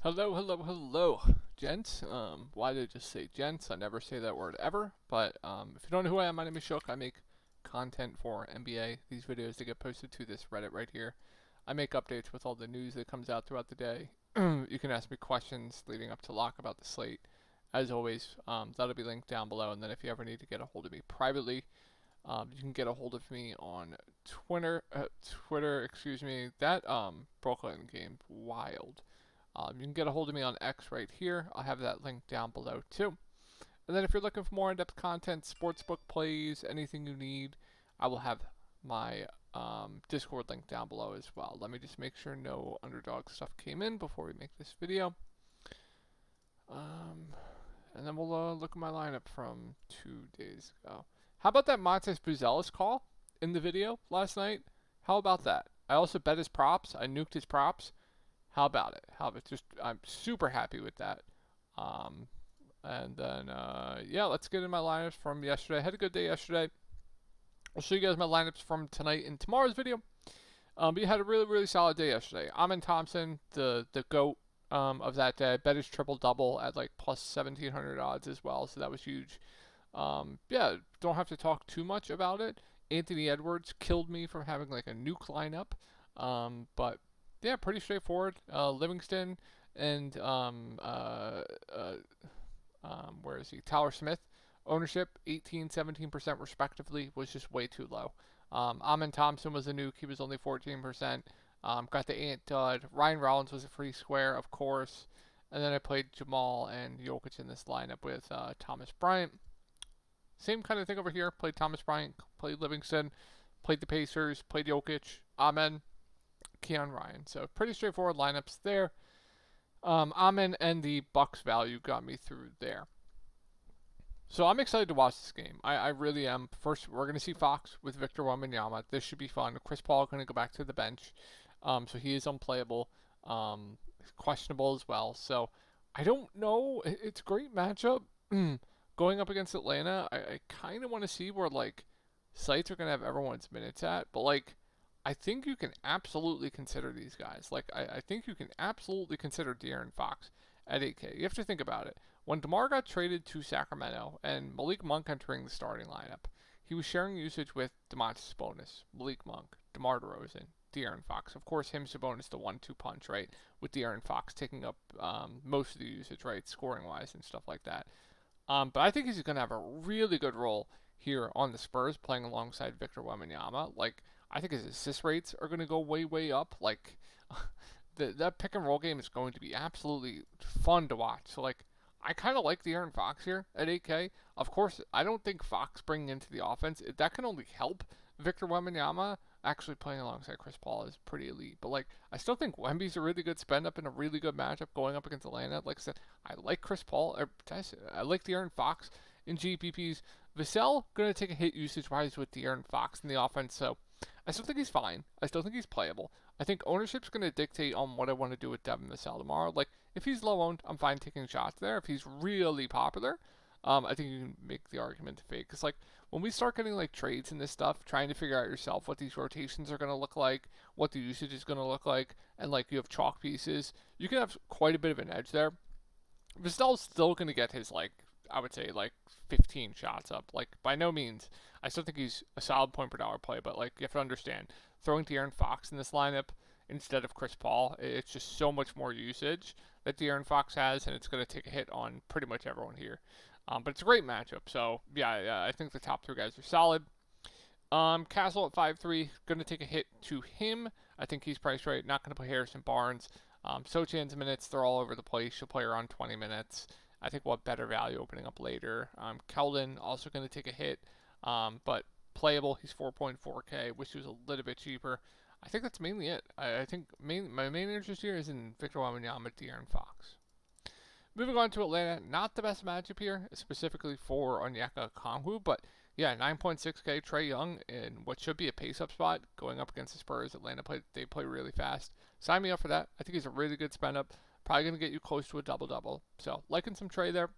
Hello, gents. Why did I just say gents? I never say that word ever. But if you don't know who I am, my name is Shook. I make content for NBA. These videos they get posted to this Reddit right here. I make updates with all the news that comes out throughout the day. You can ask me questions leading up to lock about the slate. As always, that'll be linked down below. And then if you ever need to get a hold of me privately, you can get a hold of me on Twitter. That Brooklyn game, wild. You can get a hold of me on X right here. I'll have that link down below too. And then if you're looking for more in-depth content, sportsbook plays, anything you need, I will have my Discord link down below as well. Let me just make sure no underdog stuff came in before we make this video. And then we'll look at my lineup from 2 days ago. How about that Montes Buzelis call in the video last night? How about that? I also bet his props. I nuked his props. How about it? I'm super happy with that. And then, yeah, let's get in my lineups from yesterday. I had a good day yesterday. I'll show you guys my lineups from tonight in tomorrow's video. But you had a really solid day yesterday. Amen Thompson, the GOAT of that day, bet his triple-double at like plus 1,700 odds as well, so that was huge. Yeah, don't have to talk too much about it. Anthony Edwards killed me from having like a nuke lineup. But yeah, pretty straightforward. Livingston and where is he? Tyler Smith. Ownership 18-17% respectively was just way too low. Amen Thompson was a nuke. He was only 14%. Got the Ant Dud. Ryan Rollins was a free square, of course. And then I played Jamal and Jokic in this lineup with Thomas Bryant. Same kind of thing over here. Played Thomas Bryant, played Livingston, played the Pacers, played Jokic, Amen, Keon Ryan. So pretty straightforward lineups there. Amen and the Bucks value got me through there. So I'm excited to watch this game. I really am. First, we're going to see Fox with Victor Wembanyama. This should be fun. Chris Paul going to go back to the bench. So he is unplayable. Questionable as well. So I don't know. It's a great matchup. Going up against Atlanta, I kind of want to see where, like, sites are going to have everyone's minutes at. But, like, I think you can absolutely consider these guys. Like, I think you can absolutely consider De'Aaron Fox at 8K. You have to think about it. When DeMar got traded to Sacramento and Malik Monk entering the starting lineup, he was sharing usage with Domantas Sabonis, Malik Monk, DeMar DeRozan, De'Aaron Fox. Of course, him, Sabonis, the 1-2 punch, right? With De'Aaron Fox taking up most of the usage, right? Scoring-wise and stuff like that. But I think he's going to have a really good role here on the Spurs playing alongside Victor Wembanyama. Like, I think his assist rates are going to go way up. Like, that pick and roll game is going to be absolutely fun to watch. So, like, I kind of like De'Aaron Fox here at 8K. Of course, I don't think Fox bringing into the offense, that can only help Victor Wembanyama. Actually playing alongside Chris Paul is pretty elite. But, like, I still think Wemby's a really good spend up in a really good matchup going up against Atlanta. Like I said, I like Chris Paul. I like De'Aaron Fox in GPPs. Vassell going to take a hit usage-wise with De'Aaron Fox in the offense. So I still think he's fine. I still think he's playable. I think ownership's going to dictate on what I want to do with Devin Vassell tomorrow. Like, if he's low owned, I'm fine taking shots there. If he's really popular, I think you can make the argument to fade. Because, like, when we start getting, like, trades and this stuff, trying to figure out yourself what these rotations are going to look like, what the usage is going to look like, and, like, you have chalk pieces, you can have quite a bit of an edge there. Vassell's still going to get his, like, I would say, like, 15 shots up. Like, by no means. I still think he's a solid point per dollar play, but, like, you have to understand, throwing De'Aaron Fox in this lineup instead of Chris Paul, it's just so much more usage that De'Aaron Fox has, and it's going to take a hit on pretty much everyone here. But it's a great matchup, so, yeah, I think the top three guys are solid. Castle at 5-3, going to take a hit to him. I think he's priced right. Not going to play Harrison Barnes. Sochan's minutes, they're all over the place. She'll play around 20 minutes. I think we'll have better value opening up later. Keldon also going to take a hit, but playable. He's 4.4K, which was a little bit cheaper. I think that's mainly it. I think my main interest here is in Victor Wembanyama, De'Aaron Fox. Moving on to Atlanta, not the best matchup here, specifically for Onyeka Okongwu, but yeah, 9.6K Trae Young in what should be a pace-up spot going up against the Spurs. Atlanta they play really fast. Sign me up for that. I think he's a really good spend-up. Probably going to get you close to a double-double. So, liking some Trae there.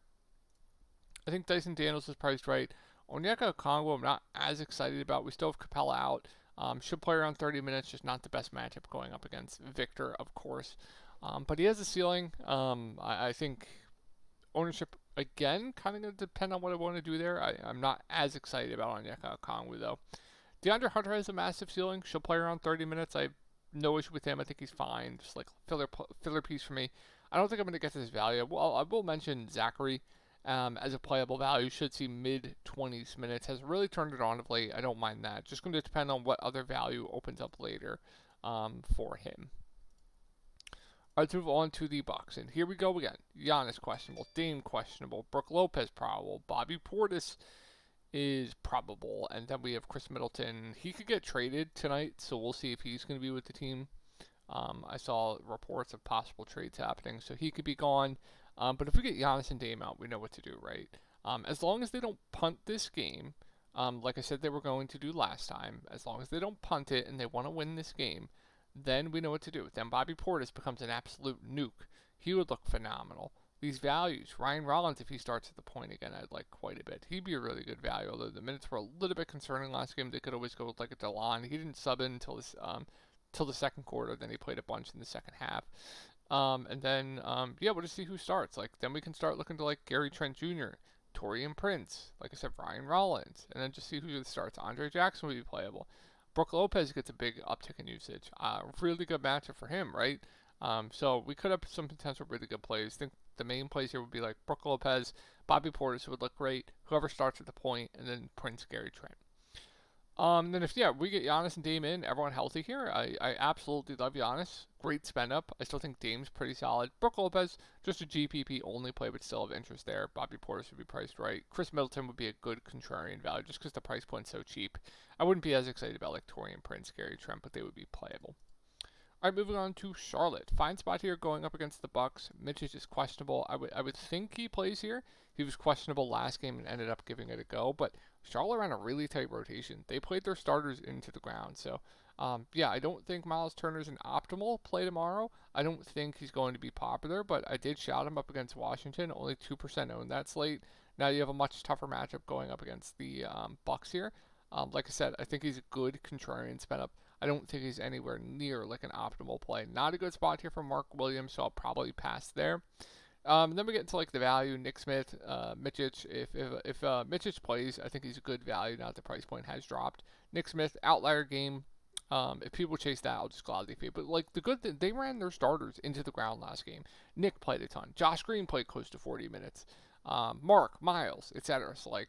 I think Dyson Daniels is priced right. Onyeka Okongwu, I'm not as excited about. We still have Capella out. Should play around 30 minutes, just not the best matchup going up against Victor, of course. But he has a ceiling. I think ownership, again, kind of going to depend on what I want to do there. I'm not as excited about Onyeka Okongwu, though. DeAndre Hunter has a massive ceiling. She'll play around 30 minutes. I have no issue with him. I think he's fine. Just like filler piece for me. I don't think I'm going to get to this value. Well, I will mention Zachary as a playable value. Should see mid-20s minutes. Has really turned it on of late. I don't mind that. Just going to depend on what other value opens up later for him. All right, let's move on to the Bucks. And here we go again. Giannis questionable. Dame questionable. Brook Lopez probable. Bobby Portis is probable. And then we have Chris Middleton. He could get traded tonight, so we'll see if he's going to be with the team. I saw reports of possible trades happening, so he could be gone. But if we get Giannis and Dame out, we know what to do, right? As long as they don't punt this game, like I said they were going to do last time, as long as they don't punt it and they want to win this game, then we know what to do. Then Bobby Portis becomes an absolute nuke. He would look phenomenal. These values, Ryan Rollins, if he starts at the point again, I'd like quite a bit. He'd be a really good value, although the minutes were a little bit concerning last game. They could always go with like a DeLon. He didn't sub in until till the second quarter. Then he played a bunch in the second half. And then, we'll just see who starts. Like, then we can start looking to like Gary Trent Jr., Taurean Prince, like I said, Ryan Rollins, and then just see who starts. Andre Jackson would be playable. Brook Lopez gets a big uptick in usage. Really good matchup for him, right? So we could have some potential really good plays. I think the main plays here would be like Brook Lopez, Bobby Portis would look great, whoever starts at the point, and then Prince, Gary Trent. Then if we get Giannis and Dame in, everyone healthy here, I absolutely love Giannis. Great spend up. I still think Dame's pretty solid. Brook Lopez, just a GPP only play, but still of interest there. Bobby Portis would be priced right. Chris Middleton would be a good contrarian value just because the price point's so cheap. I wouldn't be as excited about like Taurean Prince, Gary Trent, but they would be playable. All right, moving on to Charlotte. Fine spot here going up against the Bucks. Mitch is questionable. I would think he plays here. He was questionable last game and ended up giving it a go, but Charlotte ran a really tight rotation. They played their starters into the ground. So, I don't think Miles Turner's an optimal play tomorrow. I don't think he's going to be popular, but I did shout him up against Washington. Only 2% owned that slate. Now you have a much tougher matchup going up against the Bucks here. Like I said, I think he's a good contrarian spin up. I don't think he's anywhere near like an optimal play. Not a good spot here for Mark Williams, so I'll probably pass there. Then we get into like the value, Nick Smith, Mitchich. If Mitchich plays, I think he's a good value. Now that the price point has dropped. Nick Smith, outlier game. If people chase that, I'll just gladly fade. But like the good thing, they ran their starters into the ground last game. Nick played a ton. Josh Green played close to 40 minutes. Mark, Miles, etc. So like,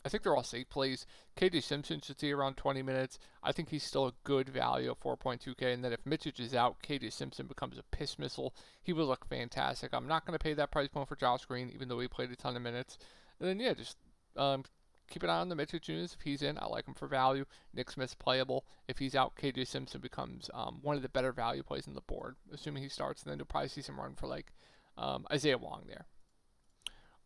I think they're all safe plays. KJ Simpson should see around 20 minutes. I think he's still a good value of 4.2K. And then if Mitchich is out, KJ Simpson becomes a piss missile. He will look fantastic. I'm not going to pay that price point for Josh Green, even though he played a ton of minutes. And then, just keep an eye on the Mitchich news. If he's in, I like him for value. Nick Smith's playable. If he's out, KJ Simpson becomes one of the better value plays on the board. Assuming he starts, and then you'll probably see some run for like Isaiah Wong there.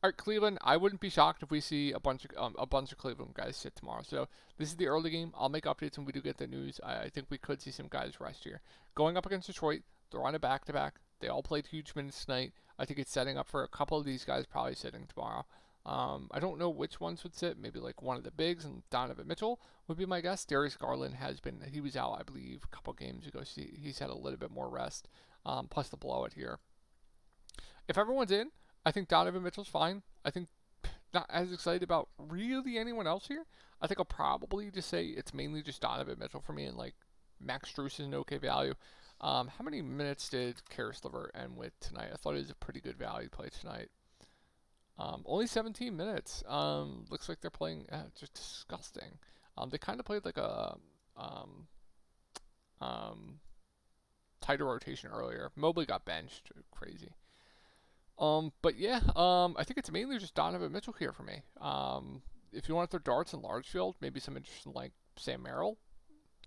All right, Cleveland, I wouldn't be shocked if we see a bunch of Cleveland guys sit tomorrow. So this is the early game. I'll make updates when we do get the news. I think we could see some guys rest here. Going up against Detroit, they're on a back-to-back. They all played huge minutes tonight. I think it's setting up for a couple of these guys probably sitting tomorrow. I don't know which ones would sit. Maybe like one of the bigs and Donovan Mitchell would be my guess. Darius Garland he was out, I believe, a couple games ago. So he's had a little bit more rest, plus the blowout here. If everyone's in, I think Donovan Mitchell's fine. I think not as excited about really anyone else here. I think I'll probably just say it's mainly just Donovan Mitchell for me, and like Max Strus is an okay value. How many minutes did Karis LeVert end with tonight? I thought it was a pretty good value play tonight. Only 17 minutes. Looks like they're playing just disgusting. They kind of played like a tighter rotation earlier. Mobley got benched. Crazy. I think it's mainly just Donovan Mitchell here for me. If you want to throw darts in large field, maybe some interest in like Sam Merrill.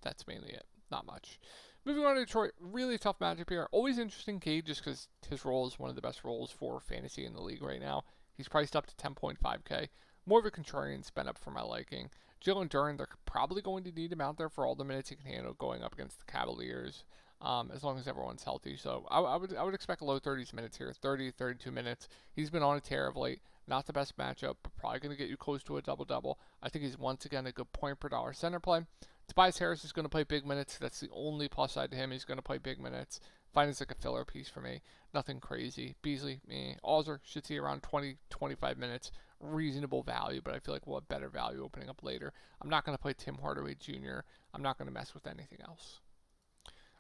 That's mainly it. Not much. Moving on to Detroit, really tough matchup here. Always interesting Cade just because his role is one of the best roles for fantasy in the league right now. He's priced up to 10.5K. More of a contrarian spend up for my liking. Jalen Duren, they're probably going to need him out there for all the minutes he can handle going up against the Cavaliers. As long as everyone's healthy. So I would expect low 30s minutes here, 30, 32 minutes. He's been on a tear of late. Not the best matchup, but probably going to get you close to a double-double. I think he's once again a good point per dollar center play. Tobias Harris is going to play big minutes. That's the only plus side to him. He's going to play big minutes. Fine as like a filler piece for me. Nothing crazy. Beasley, me. Alzer should see around 20, 25 minutes. Reasonable value, but I feel like we'll have better value opening up later. I'm not going to play Tim Hardaway Jr. I'm not going to mess with anything else.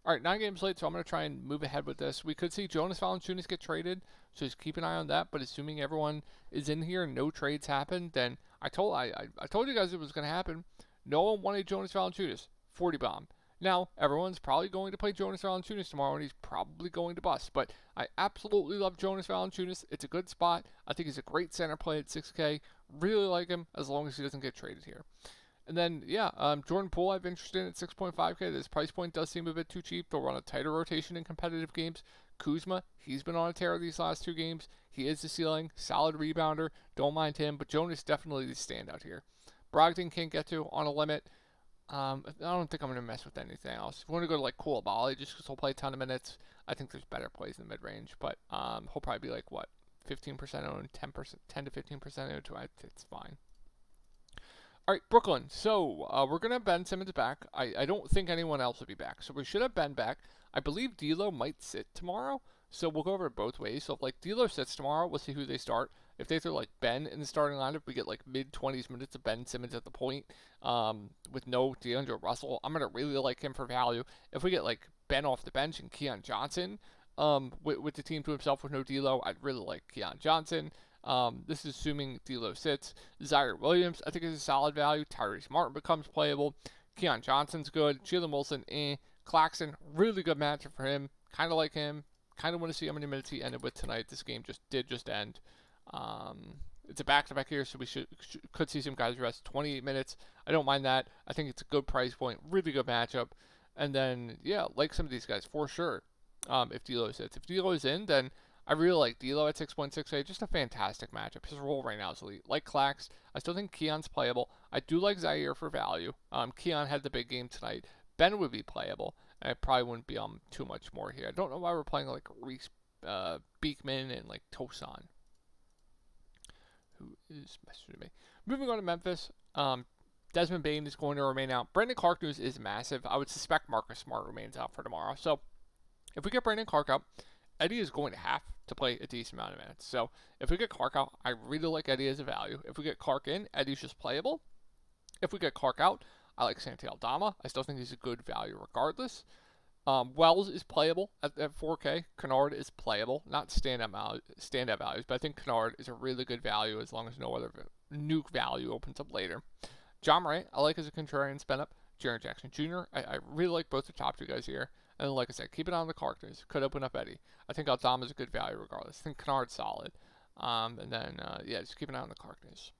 All right, 9 games late, so I'm going to try and move ahead with this. We could see Jonas Valanciunas get traded, so just keep an eye on that. But assuming everyone is in here and no trades happen, then I told you guys it was going to happen. No one wanted Jonas Valanciunas. 40 bomb. Now, everyone's probably going to play Jonas Valanciunas tomorrow, and he's probably going to bust. But I absolutely love Jonas Valanciunas. It's a good spot. I think he's a great center play at 6K. Really like him as long as he doesn't get traded here. And then, Jordan Poole I've interested in at 6.5K. This price point does seem a bit too cheap. They'll run a tighter rotation in competitive games. Kuzma, he's been on a tear these last 2 games. He is the ceiling. Solid rebounder. Don't mind him. But Jonas definitely the standout here. Brogdon can't get to on a limit. I don't think I'm going to mess with anything else. If you want to go to like Koulibaly just because he'll play a ton of minutes, I think there's better plays in the mid-range. But he'll probably be like, 15% owned, 10 to 15% owned. It's fine. All right, Brooklyn. So we're going to have Ben Simmons back. I don't think anyone else will be back. So we should have Ben back. I believe D'Lo might sit tomorrow. So we'll go over it both ways. So if like D'Lo sits tomorrow, we'll see who they start. If they throw like Ben in the starting lineup, we get like mid-20s minutes of Ben Simmons at the point with no D'Angelo Russell. I'm going to really like him for value. If we get like Ben off the bench and Keon Johnson with the team to himself with no D'Lo, I'd really like Keon Johnson. This is assuming D'Lo sits. Zaire Williams, I think, is a solid value. Tyrese Martin becomes playable. Keon Johnson's good. Jalen Wilson, Claxton, really good matchup for him. Kind of like him. Kind of want to see how many minutes he ended with tonight. This game did end. It's a back-to-back here, so we could see some guys rest 28 minutes. I don't mind that. I think it's a good price point. Really good matchup. And then, like some of these guys, for sure, if D'Lo sits. If D'Lo is in, then I really like D'Lo at 6.68. Just a fantastic matchup. His role right now is elite. Like Clax, I still think Keon's playable. I do like Zaire for value. Keon had the big game tonight. Ben would be playable. And I probably wouldn't be on too much more here. I don't know why we're playing like Reese Beekman and like Tosan, who is messaging me. Moving on to Memphis. Desmond Bane is going to remain out. Brandon Clark news is massive. I would suspect Marcus Smart remains out for tomorrow. So if we get Brandon Clark out, Eddie is going to have to play a decent amount of minutes. So if we get Clark out, I really like Eddie as a value. If we get Clark in, Eddie's just playable. If we get Clark out, I like Santi Aldama. I still think he's a good value regardless. Wells is playable at 4K. Kennard is playable. Not standout values, but I think Kennard is a really good value as long as no other nuke value opens up later. John Morant, I like as a contrarian spin up. Jaren Jackson Jr., I really like both the top 2 guys here. And like I said, keep it on the Clark news. Could open up Eddie. I think Aldama is a good value regardless. I think Kennard's solid. And then, just keep an eye on the Clark news.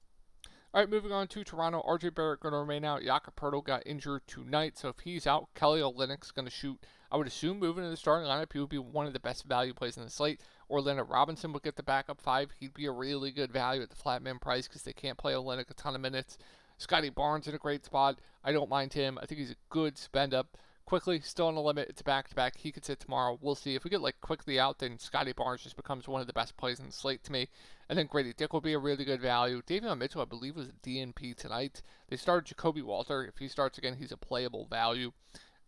All right, moving on to Toronto. RJ Barrett going to remain out. Jakob Poeltl got injured tonight, so if he's out, Kelly Olynyk's going to shoot. I would assume moving to the starting lineup, he would be one of the best value plays in the slate. Orlando Robinson would get the backup 5. He'd be a really good value at the flat min price because they can't play Olynyk a ton of minutes. Scotty Barnes in a great spot. I don't mind him. I think he's a good spend up. Quickly, still on the limit. It's a back-to-back. He could sit tomorrow. We'll see. If we get like quickly out, then Scotty Barnes just becomes one of the best plays in the slate to me. And then Grady Dick will be a really good value. Davion Mitchell, I believe, was a DNP tonight. They started Jacoby Walter. If he starts again, he's a playable value.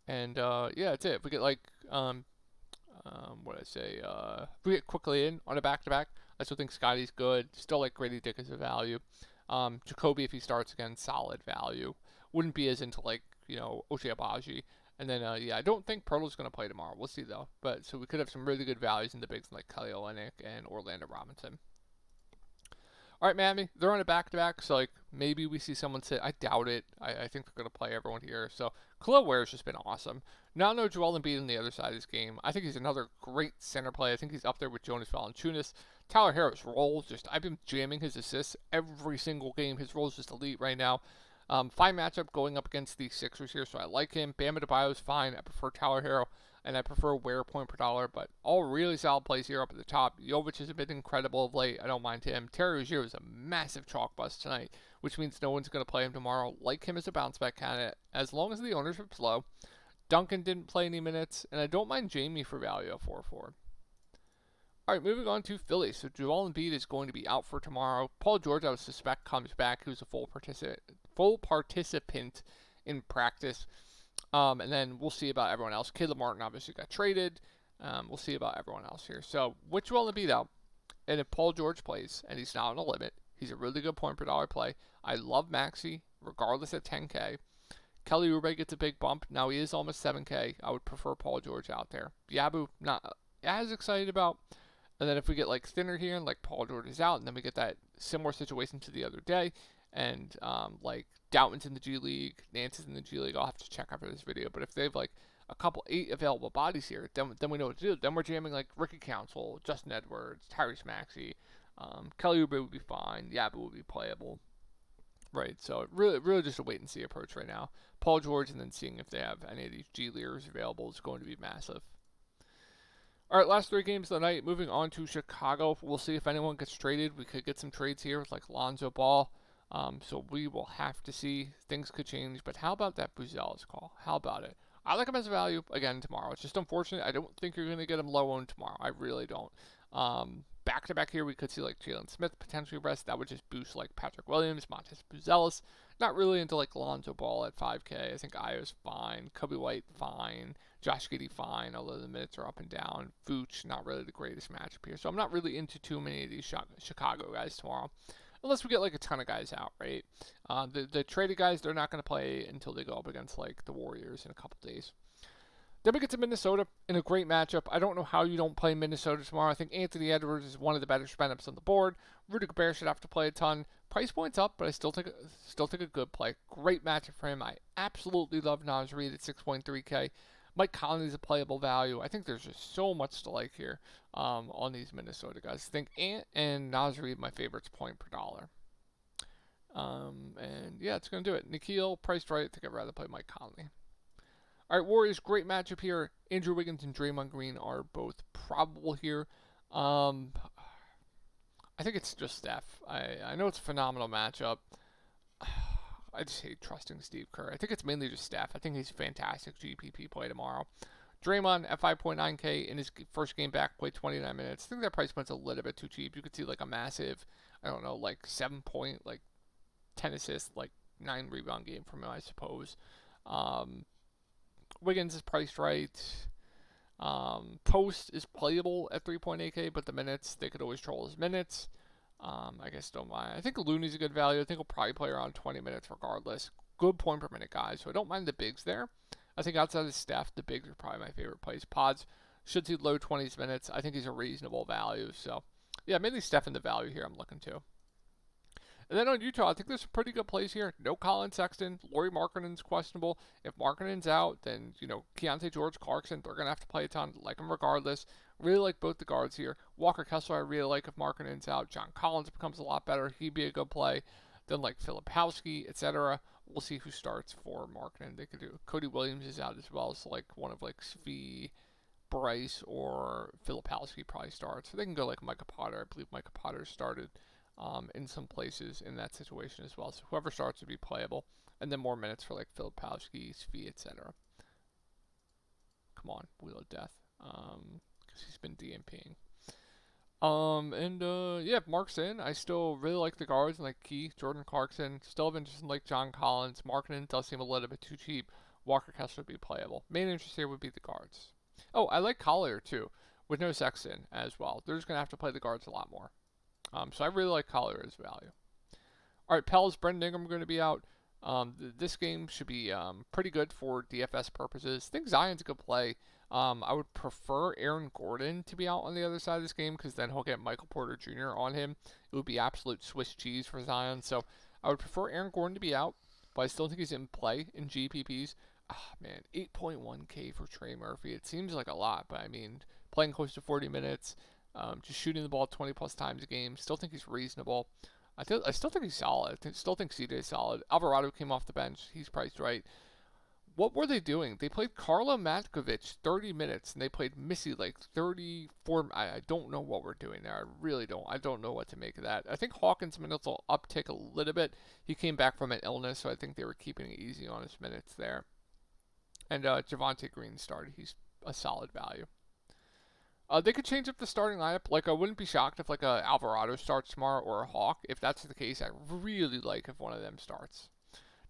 And that's it. If we get like if we get quickly in on a back-to-back, I still think Scotty's good. Still like Grady Dick as a value. Jacoby, if he starts again, solid value. Wouldn't be as into like Ochai Agbaji. And then, I don't think Poeltl's going to play tomorrow. We'll see, though. But so we could have some really good values in the bigs like Kelly Olynyk and Orlando Robinson. All right, Miami. They're on a back-to-back, so like maybe we see someone sit. I doubt it. I think they're going to play everyone here. So Khalil Ware's just been awesome. Now no Joel Embiid on the other side of this game. I think he's another great center play. I think he's up there with Jonas Valanciunas. Tyler Herro's role, I've been jamming his assists every single game. His role is just elite right now. Fine matchup going up against the Sixers here, so I like him. Bam Adebayo is fine. I prefer Tyler Herro, and I prefer Ware point per dollar, but all really solid plays here up at the top. Jovic has been incredible of late. I don't mind him. Terry Rozier is a massive chalk bust tonight, which means no one's going to play him tomorrow. Like him as a bounce back candidate, as long as the ownership's low. Duncan didn't play any minutes, and I don't mind Jamie for value at 4-4. All right, moving on to Philly. So Joel Embiid is going to be out for tomorrow. Paul George, I would suspect, comes back. He was a full participant in practice. And then we'll see about everyone else. Caleb Martin obviously got traded. We'll see about everyone else here. So, which will it be though? And if Paul George plays and he's not on a limit, he's a really good point per dollar play. I love Maxey, regardless at 10K. Kelly Oubre gets a big bump. Now he is almost 7K. I would prefer Paul George out there. Yabu, not as excited about. And then if we get like thinner here and like Paul George is out, and then we get that similar situation to the other day, and like Doutman's in the G League, Nance is in the G League. I'll have to check after this video. But if they have like a couple 8 available bodies here, then we know what to do. Then we're jamming like Ricky Council, Justin Edwards, Tyrese Maxey, Kelly Oubre would be fine. Yabu would be playable. Right, so really just a wait and see approach right now. Paul George and then seeing if they have any of these G Leaguers available is going to be massive. All right, last 3 games of the night. Moving on to Chicago. We'll see if anyone gets traded. We could get some trades here with like Lonzo Ball. So we will have to see. Things could change. But how about that Buzelis call? How about it? I like him as a value again tomorrow. It's just unfortunate. I don't think you're going to get him low owned tomorrow. I really don't. Back to back here, we could see like Jalen Smith potentially rest. That would just boost like Patrick Williams, Montes Buzelis. Not really into like Lonzo Ball at 5K. I think Io's fine. Kobe White fine. Josh Giddey fine, although the minutes are up and down. Vooch, not really the greatest matchup here. So I'm not really into too many of these Chicago guys tomorrow. Unless we get like a ton of guys out, right? The traded guys, they're not going to play until they go up against like the Warriors in a couple days. Then we get to Minnesota in a great matchup. I don't know how you don't play Minnesota tomorrow. I think Anthony Edwards is one of the better spend-ups on the board. Rudy Gobert should have to play a ton. Price point's up, but I still think a good play. Great matchup for him. I absolutely love Naz Reid at 6.3K. Mike Conley's a playable value. I think there's just so much to like here on these Minnesota guys. I think Ant and Naz Reid my favorites point per dollar. And yeah, it's going to do it. Nikhil, priced right. I think I'd rather play Mike Conley. All right, Warriors, great matchup here. Andrew Wiggins and Draymond Green are both probable here. I think it's just Steph. I know it's a phenomenal matchup. I just hate trusting Steve Kerr. I think it's mainly just Steph. I think he's a fantastic GPP play tomorrow. Draymond at 5.9K in his first game back, played 29 minutes. I think that price point's a little bit too cheap. You could see like a massive, I don't know, like 7 point, like 10 assists, like 9 rebound game from him, I suppose. Wiggins is priced right. Post is playable at 3.8K, but the minutes, they could always troll his minutes. I guess don't mind. I think Looney's a good value. I think he'll probably play around 20 minutes regardless. Good point per minute guys, so I don't mind the bigs there. I think outside of Steph, the bigs are probably my favorite plays. Pods should see low 20s minutes. I think he's a reasonable value. So, yeah, mainly Steph in the value here I'm looking to. And then on Utah, I think there's some pretty good plays here. No Colin Sexton. Lauri Markkanen's questionable. If Markkanen's out, then, Keontae George Clarkson, they're going to have to play a ton. Like him regardless. Really like both the guards here. Walker Kessler, I really like if Markkanen's out. John Collins becomes a lot better. He'd be a good play. Then like Filipowski, etc. We'll see who starts for Markkanen. They could do. Cody Williams is out as well. So like one of like Svi, Bryce, or Filipowski probably starts. So they can go like Micah Potter. I believe Micah Potter started in some places in that situation as well. So whoever starts would be playable. And then more minutes for like Filipowski, Svi, etc. Come on, Wheel of Death. Because he's been DMPing. Yeah, if Mark's in, I still really like the guards and like Keith, Jordan Clarkson. Still have interest in like John Collins. Markkanen does seem a little bit too cheap. Walker Kessler would be playable. Main interest here would be the guards. Oh, I like Collier too, with no Sexton as well. They're just going to have to play the guards a lot more. So I really like Collier as value. All right, Pels, Brendan Ingram going to be out. This game should be pretty good for DFS purposes. I think Zion's a good play. I would prefer Aaron Gordon to be out on the other side of this game because then he'll get Michael Porter Jr. on him. It would be absolute Swiss cheese for Zion. So I would prefer Aaron Gordon to be out, but I still think he's in play in GPPs. Man, 8.1K for Trey Murphy. It seems like a lot, but I mean, playing close to 40 minutes, just shooting the ball 20 plus times a game. Still think he's reasonable. I still think he's solid. I still think CJ is solid. Alvarado came off the bench. He's priced right. What were they doing? They played Karlo Matkovic 30 minutes, and they played Missy like 34. I don't know what we're doing there. I really don't. I don't know what to make of that. I think Hawkins' minutes will uptick a little bit. He came back from an illness, so I think they were keeping it easy on his minutes there. And Javonte Green started. He's a solid value. They could change up the starting lineup. Like, I wouldn't be shocked if like a Alvarado starts tomorrow or a Hawk. If that's the case, I really like if one of them starts.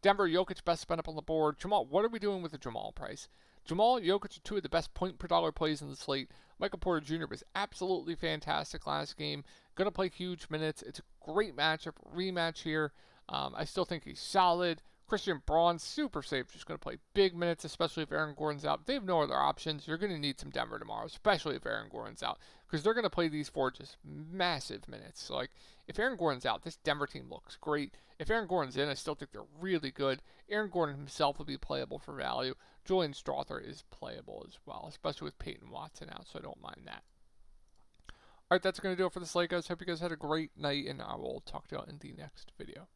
Denver, Jokic, best spend up on the board. Jamal, what are we doing with the Jamal price? Jamal Jokic are two of the best point per dollar plays in the slate. Michael Porter Jr. was absolutely fantastic last game. Going to play huge minutes. It's a great matchup, rematch here. I still think he's solid. Christian Braun, super safe, just going to play big minutes, especially if Aaron Gordon's out. If they have no other options, you're going to need some Denver tomorrow, especially if Aaron Gordon's out, because they're going to play these four just massive minutes. So, like, if Aaron Gordon's out, this Denver team looks great. If Aaron Gordon's in, I still think they're really good. Aaron Gordon himself will be playable for value. Julian Strawther is playable as well, especially with Peyton Watson out, so I don't mind that. All right, that's going to do it for the slate, guys. Hope you guys had a great night, and I will talk to you all in the next video.